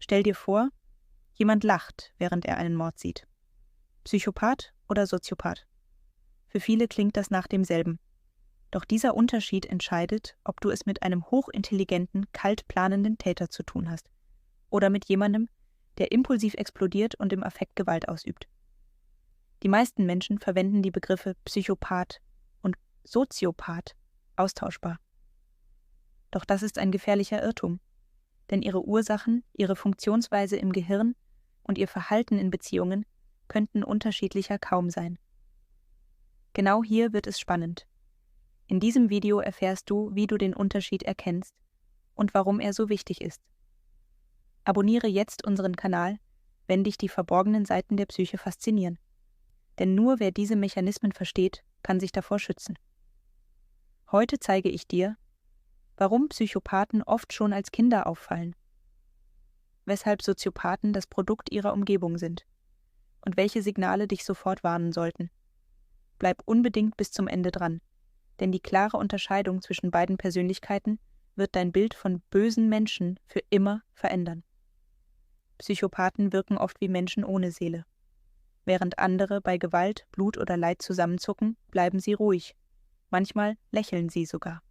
Stell dir vor, jemand lacht, während er einen Mord sieht. Psychopath oder Soziopath? Für viele klingt das nach demselben. Doch dieser Unterschied entscheidet, ob du es mit einem hochintelligenten, kalt planenden Täter zu tun hast oder mit jemandem, der impulsiv explodiert und im Affekt Gewalt ausübt. Die meisten Menschen verwenden die Begriffe Psychopath und Soziopath austauschbar. Doch das ist ein gefährlicher Irrtum, denn ihre Ursachen, ihre Funktionsweise im Gehirn und ihr Verhalten in Beziehungen könnten unterschiedlicher kaum sein. Genau hier wird es spannend. In diesem Video erfährst du, wie du den Unterschied erkennst und warum er so wichtig ist. Abonniere jetzt unseren Kanal, wenn dich die verborgenen Seiten der Psyche faszinieren. Denn nur wer diese Mechanismen versteht, kann sich davor schützen. Heute zeige ich dir, warum Psychopathen oft schon als Kinder auffallen, weshalb Soziopathen das Produkt ihrer Umgebung sind und welche Signale dich sofort warnen sollten. Bleib unbedingt bis zum Ende dran, denn die klare Unterscheidung zwischen beiden Persönlichkeiten wird dein Bild von bösen Menschen für immer verändern. Psychopathen wirken oft wie Menschen ohne Seele. Während andere bei Gewalt, Blut oder Leid zusammenzucken, bleiben sie ruhig. Manchmal lächeln sie sogar.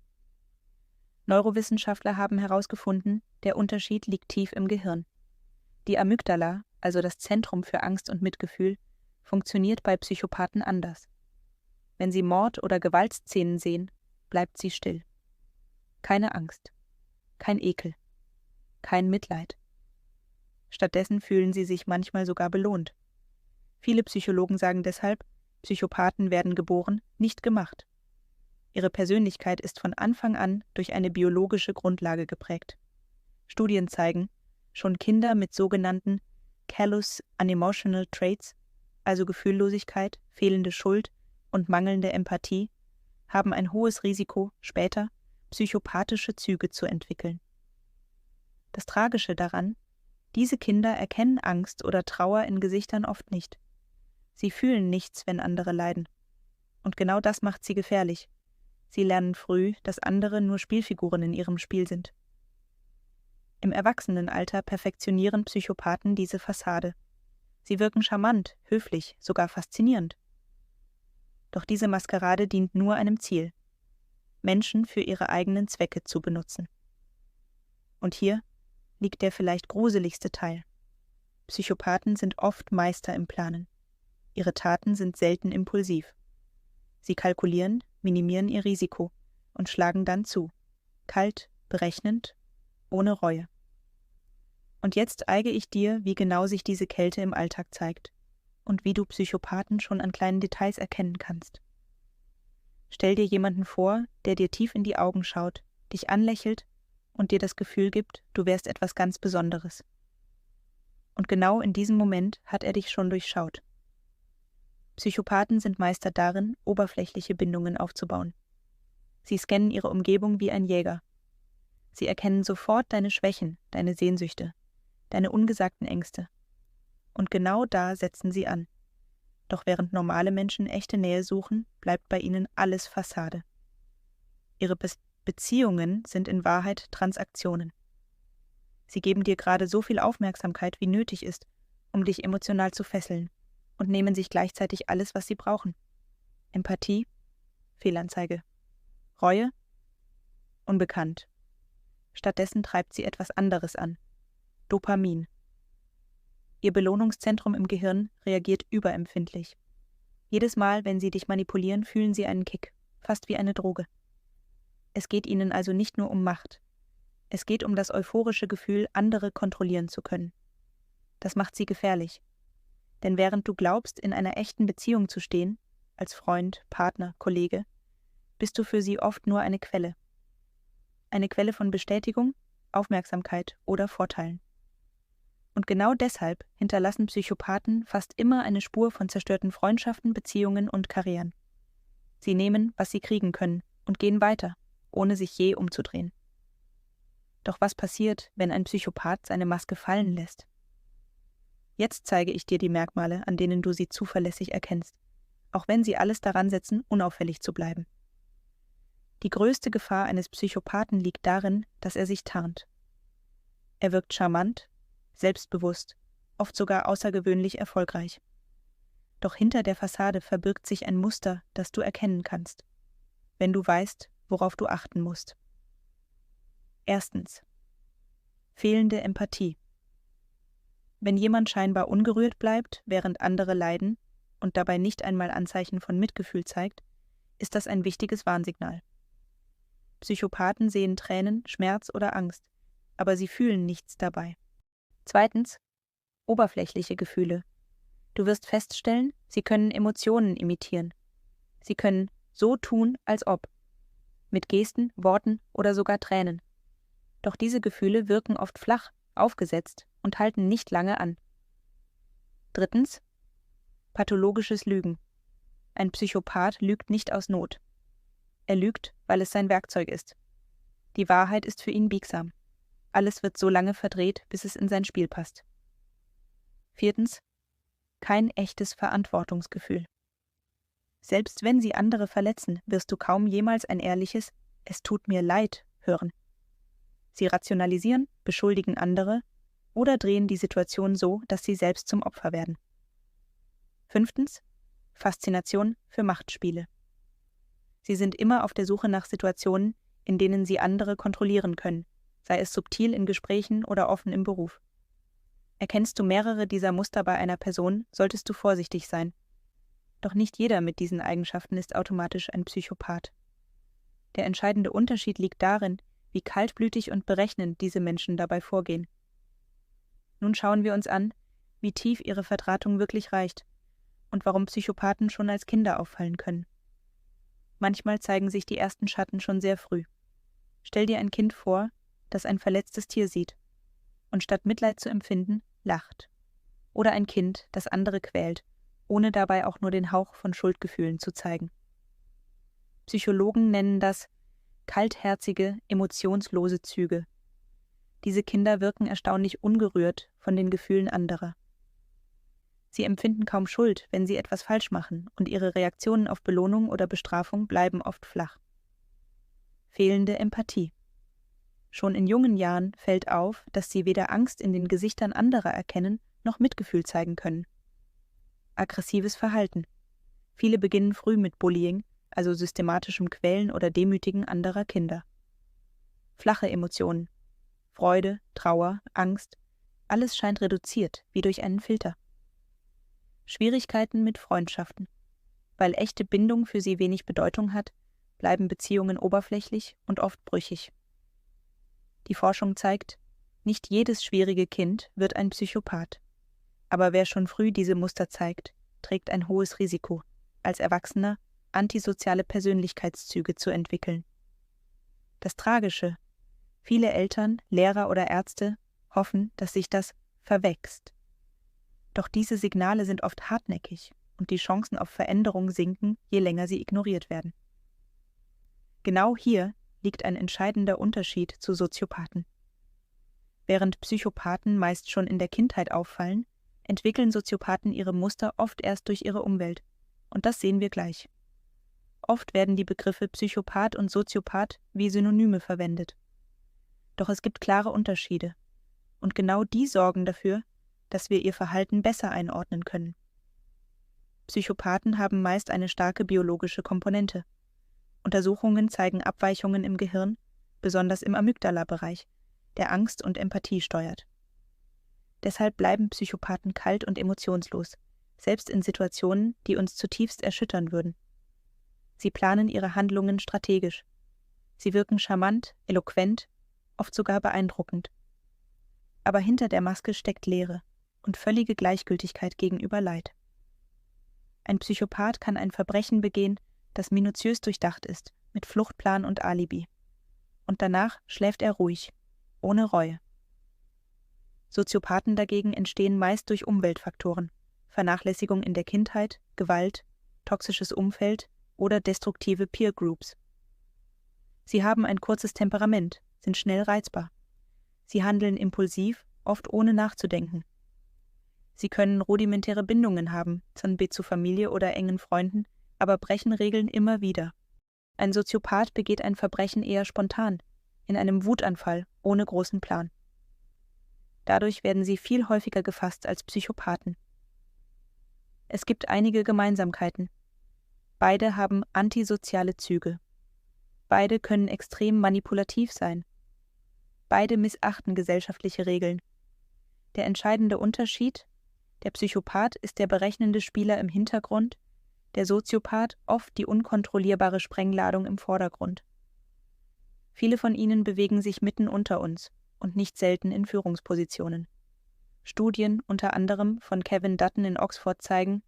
Neurowissenschaftler haben herausgefunden, der Unterschied liegt tief im Gehirn. Die Amygdala, also das Zentrum für Angst und Mitgefühl, funktioniert bei Psychopathen anders. Wenn sie Mord- oder Gewaltszenen sehen, bleibt sie still. Keine Angst, kein Ekel, kein Mitleid. Stattdessen fühlen sie sich manchmal sogar belohnt. Viele Psychologen sagen deshalb, Psychopathen werden geboren, nicht gemacht. Ihre Persönlichkeit ist von Anfang an durch eine biologische Grundlage geprägt. Studien zeigen, schon Kinder mit sogenannten callous unemotional traits, also Gefühllosigkeit, fehlende Schuld und mangelnde Empathie, haben ein hohes Risiko, später psychopathische Züge zu entwickeln. Das Tragische daran: Diese Kinder erkennen Angst oder Trauer in Gesichtern oft nicht. Sie fühlen nichts, wenn andere leiden. Und genau das macht sie gefährlich. Sie lernen früh, dass andere nur Spielfiguren in ihrem Spiel sind. Im Erwachsenenalter perfektionieren Psychopathen diese Fassade. Sie wirken charmant, höflich, sogar faszinierend. Doch diese Maskerade dient nur einem Ziel: Menschen für ihre eigenen Zwecke zu benutzen. Und hier liegt der vielleicht gruseligste Teil. Psychopathen sind oft Meister im Planen. Ihre Taten sind selten impulsiv. Sie kalkulieren, minimieren ihr Risiko und schlagen dann zu. Kalt, berechnend, ohne Reue. Und jetzt zeige ich dir, wie genau sich diese Kälte im Alltag zeigt und wie du Psychopathen schon an kleinen Details erkennen kannst. Stell dir jemanden vor, der dir tief in die Augen schaut, dich anlächelt und dir das Gefühl gibt, du wärst etwas ganz Besonderes. Und genau in diesem Moment hat er dich schon durchschaut. Psychopathen sind Meister darin, oberflächliche Bindungen aufzubauen. Sie scannen ihre Umgebung wie ein Jäger. Sie erkennen sofort deine Schwächen, deine Sehnsüchte, deine ungesagten Ängste. Und genau da setzen sie an. Doch während normale Menschen echte Nähe suchen, bleibt bei ihnen alles Fassade. Ihre Beziehungen sind in Wahrheit Transaktionen. Sie geben dir gerade so viel Aufmerksamkeit, wie nötig ist, um dich emotional zu fesseln, und nehmen sich gleichzeitig alles, was sie brauchen. Empathie, Fehlanzeige. Reue, unbekannt. Stattdessen treibt sie etwas anderes an: Dopamin. Ihr Belohnungszentrum im Gehirn reagiert überempfindlich. Jedes Mal, wenn sie dich manipulieren, fühlen sie einen Kick, fast wie eine Droge. Es geht ihnen also nicht nur um Macht. Es geht um das euphorische Gefühl, andere kontrollieren zu können. Das macht sie gefährlich. Denn während du glaubst, in einer echten Beziehung zu stehen, als Freund, Partner, Kollege, bist du für sie oft nur eine Quelle. Eine Quelle von Bestätigung, Aufmerksamkeit oder Vorteilen. Und genau deshalb hinterlassen Psychopathen fast immer eine Spur von zerstörten Freundschaften, Beziehungen und Karrieren. Sie nehmen, was sie kriegen können, und gehen weiter, ohne sich je umzudrehen. Doch was passiert, wenn ein Psychopath seine Maske fallen lässt? Jetzt zeige ich dir die Merkmale, an denen du sie zuverlässig erkennst, auch wenn sie alles daran setzen, unauffällig zu bleiben. Die größte Gefahr eines Psychopathen liegt darin, dass er sich tarnt. Er wirkt charmant, selbstbewusst, oft sogar außergewöhnlich erfolgreich. Doch hinter der Fassade verbirgt sich ein Muster, das du erkennen kannst, wenn du weißt, worauf du achten musst. Erstens. Fehlende Empathie. Wenn jemand scheinbar ungerührt bleibt, während andere leiden und dabei nicht einmal Anzeichen von Mitgefühl zeigt, ist das ein wichtiges Warnsignal. Psychopathen sehen Tränen, Schmerz oder Angst, aber sie fühlen nichts dabei. Zweitens. Oberflächliche Gefühle. Du wirst feststellen, sie können Emotionen imitieren. Sie können so tun, als ob. Mit Gesten, Worten oder sogar Tränen. Doch diese Gefühle wirken oft flach, aufgesetzt und halten nicht lange an. Drittens. Pathologisches Lügen. Ein Psychopath lügt nicht aus Not. Er lügt, weil es sein Werkzeug ist. Die Wahrheit ist für ihn biegsam. Alles wird so lange verdreht, bis es in sein Spiel passt. Viertens. Kein echtes Verantwortungsgefühl. Selbst wenn sie andere verletzen, wirst du kaum jemals ein ehrliches „Es tut mir leid" hören. Sie rationalisieren, beschuldigen andere oder drehen die Situation so, dass sie selbst zum Opfer werden. Fünftens. Faszination für Machtspiele. Sie sind immer auf der Suche nach Situationen, in denen sie andere kontrollieren können, sei es subtil in Gesprächen oder offen im Beruf. Erkennst du mehrere dieser Muster bei einer Person, solltest du vorsichtig sein. Doch nicht jeder mit diesen Eigenschaften ist automatisch ein Psychopath. Der entscheidende Unterschied liegt darin, wie kaltblütig und berechnend diese Menschen dabei vorgehen. Nun schauen wir uns an, wie tief ihre Verdrahtung wirklich reicht und warum Psychopathen schon als Kinder auffallen können. Manchmal zeigen sich die ersten Schatten schon sehr früh. Stell dir ein Kind vor, das ein verletztes Tier sieht und statt Mitleid zu empfinden, lacht. Oder ein Kind, das andere quält, ohne dabei auch nur den Hauch von Schuldgefühlen zu zeigen. Psychologen nennen das kaltherzige, emotionslose Züge. Diese Kinder wirken erstaunlich ungerührt von den Gefühlen anderer. Sie empfinden kaum Schuld, wenn sie etwas falsch machen, und ihre Reaktionen auf Belohnung oder Bestrafung bleiben oft flach. Fehlende Empathie. Schon in jungen Jahren fällt auf, dass sie weder Angst in den Gesichtern anderer erkennen, noch Mitgefühl zeigen können. Aggressives Verhalten. Viele beginnen früh mit Bullying, also systematischem Quälen oder Demütigen anderer Kinder. Flache Emotionen. Freude, Trauer, Angst. Alles scheint reduziert, wie durch einen Filter. Schwierigkeiten mit Freundschaften. Weil echte Bindung für sie wenig Bedeutung hat, bleiben Beziehungen oberflächlich und oft brüchig. Die Forschung zeigt, nicht jedes schwierige Kind wird ein Psychopath. Aber wer schon früh diese Muster zeigt, trägt ein hohes Risiko, als Erwachsener antisoziale Persönlichkeitszüge zu entwickeln. Das Tragische: Viele Eltern, Lehrer oder Ärzte hoffen, dass sich das verwächst. Doch diese Signale sind oft hartnäckig und die Chancen auf Veränderung sinken, je länger sie ignoriert werden. Genau hier liegt ein entscheidender Unterschied zu Soziopathen. Während Psychopathen meist schon in der Kindheit auffallen, entwickeln Soziopathen ihre Muster oft erst durch ihre Umwelt. Und das sehen wir gleich. Oft werden die Begriffe Psychopath und Soziopath wie Synonyme verwendet. Doch es gibt klare Unterschiede. Und genau die sorgen dafür, dass wir ihr Verhalten besser einordnen können. Psychopathen haben meist eine starke biologische Komponente. Untersuchungen zeigen Abweichungen im Gehirn, besonders im Amygdala-Bereich, der Angst und Empathie steuert. Deshalb bleiben Psychopathen kalt und emotionslos, selbst in Situationen, die uns zutiefst erschüttern würden. Sie planen ihre Handlungen strategisch. Sie wirken charmant, eloquent, oft sogar beeindruckend. Aber hinter der Maske steckt Leere und völlige Gleichgültigkeit gegenüber Leid. Ein Psychopath kann ein Verbrechen begehen, das minutiös durchdacht ist, mit Fluchtplan und Alibi. Und danach schläft er ruhig, ohne Reue. Soziopathen dagegen entstehen meist durch Umweltfaktoren, Vernachlässigung in der Kindheit, Gewalt, toxisches Umfeld oder destruktive Peer Groups. Sie haben ein kurzes Temperament, sind schnell reizbar. Sie handeln impulsiv, oft ohne nachzudenken. Sie können rudimentäre Bindungen haben, zum Beispiel zu Familie oder engen Freunden, aber brechen Regeln immer wieder. Ein Soziopath begeht ein Verbrechen eher spontan, in einem Wutanfall, ohne großen Plan. Dadurch werden sie viel häufiger gefasst als Psychopathen. Es gibt einige Gemeinsamkeiten. Beide haben antisoziale Züge. Beide können extrem manipulativ sein. Beide missachten gesellschaftliche Regeln. Der entscheidende Unterschied: Der Psychopath ist der berechnende Spieler im Hintergrund, der Soziopath oft die unkontrollierbare Sprengladung im Vordergrund. Viele von ihnen bewegen sich mitten unter uns und nicht selten in Führungspositionen. Studien, unter anderem von Kevin Dutton in Oxford, zeigen,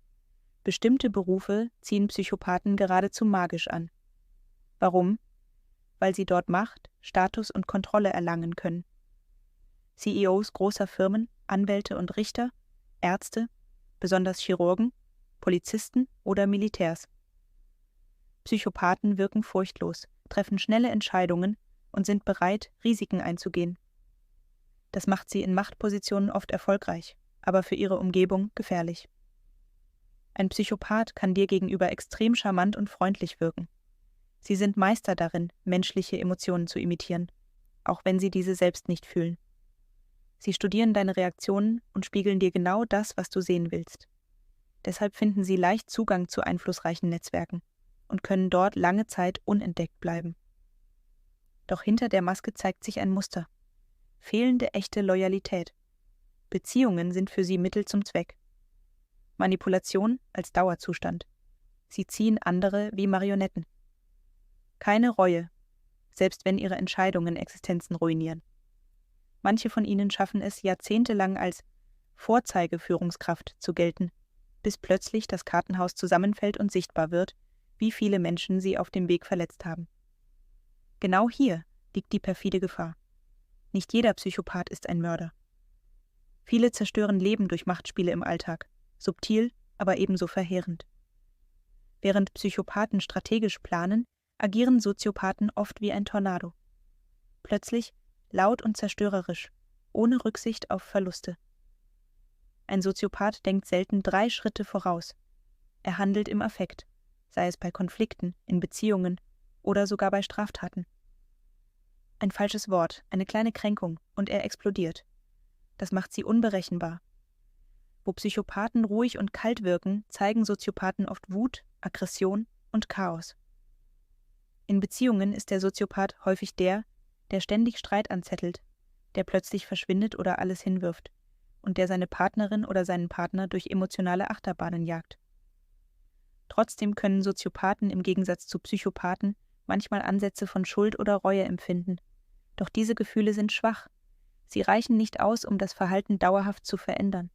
bestimmte Berufe ziehen Psychopathen geradezu magisch an. Warum? Weil sie dort Macht, Status und Kontrolle erlangen können. CEOs großer Firmen, Anwälte und Richter, Ärzte, besonders Chirurgen, Polizisten oder Militärs. Psychopathen wirken furchtlos, treffen schnelle Entscheidungen und sind bereit, Risiken einzugehen. Das macht sie in Machtpositionen oft erfolgreich, aber für ihre Umgebung gefährlich. Ein Psychopath kann dir gegenüber extrem charmant und freundlich wirken. Sie sind Meister darin, menschliche Emotionen zu imitieren, auch wenn sie diese selbst nicht fühlen. Sie studieren deine Reaktionen und spiegeln dir genau das, was du sehen willst. Deshalb finden sie leicht Zugang zu einflussreichen Netzwerken und können dort lange Zeit unentdeckt bleiben. Doch hinter der Maske zeigt sich ein Muster: fehlende echte Loyalität. Beziehungen sind für sie Mittel zum Zweck. Manipulation als Dauerzustand. Sie ziehen andere wie Marionetten. Keine Reue, selbst wenn ihre Entscheidungen Existenzen ruinieren. Manche von ihnen schaffen es, jahrzehntelang als Vorzeigeführungskraft zu gelten, bis plötzlich das Kartenhaus zusammenfällt und sichtbar wird, wie viele Menschen sie auf dem Weg verletzt haben. Genau hier liegt die perfide Gefahr. Nicht jeder Psychopath ist ein Mörder. Viele zerstören Leben durch Machtspiele im Alltag, subtil, aber ebenso verheerend. Während Psychopathen strategisch planen, agieren Soziopathen oft wie ein Tornado. Plötzlich laut und zerstörerisch, ohne Rücksicht auf Verluste. Ein Soziopath denkt selten 3 Schritte voraus. Er handelt im Affekt, sei es bei Konflikten, in Beziehungen oder sogar bei Straftaten. Ein falsches Wort, eine kleine Kränkung und er explodiert. Das macht sie unberechenbar. Wo Psychopathen ruhig und kalt wirken, zeigen Soziopathen oft Wut, Aggression und Chaos. In Beziehungen ist der Soziopath häufig der ständig Streit anzettelt, der plötzlich verschwindet oder alles hinwirft und der seine Partnerin oder seinen Partner durch emotionale Achterbahnen jagt. Trotzdem können Soziopathen im Gegensatz zu Psychopathen manchmal Ansätze von Schuld oder Reue empfinden. Doch diese Gefühle sind schwach. Sie reichen nicht aus, um das Verhalten dauerhaft zu verändern.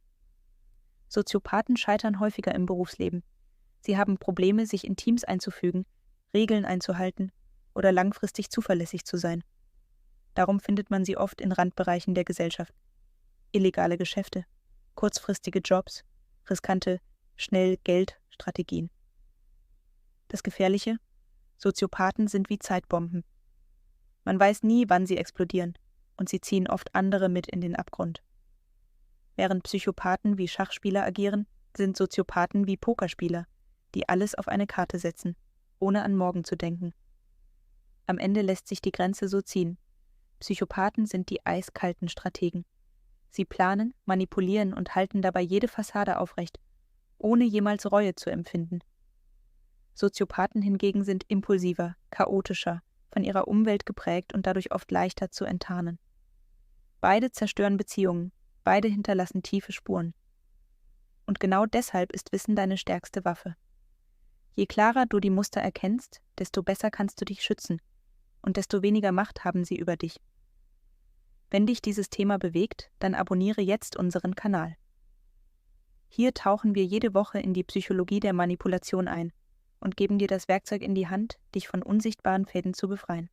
Soziopathen scheitern häufiger im Berufsleben. Sie haben Probleme, sich in Teams einzufügen, Regeln einzuhalten oder langfristig zuverlässig zu sein. Darum findet man sie oft in Randbereichen der Gesellschaft. Illegale Geschäfte, kurzfristige Jobs, riskante Schnell-Geld-Strategien. Das Gefährliche: Soziopathen sind wie Zeitbomben. Man weiß nie, wann sie explodieren, und sie ziehen oft andere mit in den Abgrund. Während Psychopathen wie Schachspieler agieren, sind Soziopathen wie Pokerspieler, die alles auf eine Karte setzen, ohne an morgen zu denken. Am Ende lässt sich die Grenze so ziehen. Psychopathen sind die eiskalten Strategen. Sie planen, manipulieren und halten dabei jede Fassade aufrecht, ohne jemals Reue zu empfinden. Soziopathen hingegen sind impulsiver, chaotischer, von ihrer Umwelt geprägt und dadurch oft leichter zu enttarnen. Beide zerstören Beziehungen, beide hinterlassen tiefe Spuren. Und genau deshalb ist Wissen deine stärkste Waffe. Je klarer du die Muster erkennst, desto besser kannst du dich schützen und desto weniger Macht haben sie über dich. Wenn dich dieses Thema bewegt, dann abonniere jetzt unseren Kanal. Hier tauchen wir jede Woche in die Psychologie der Manipulation ein und geben dir das Werkzeug in die Hand, dich von unsichtbaren Fäden zu befreien.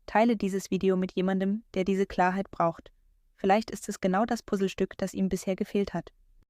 Teile dieses Video mit jemandem, der diese Klarheit braucht. Vielleicht ist es genau das Puzzlestück, das ihm bisher gefehlt hat.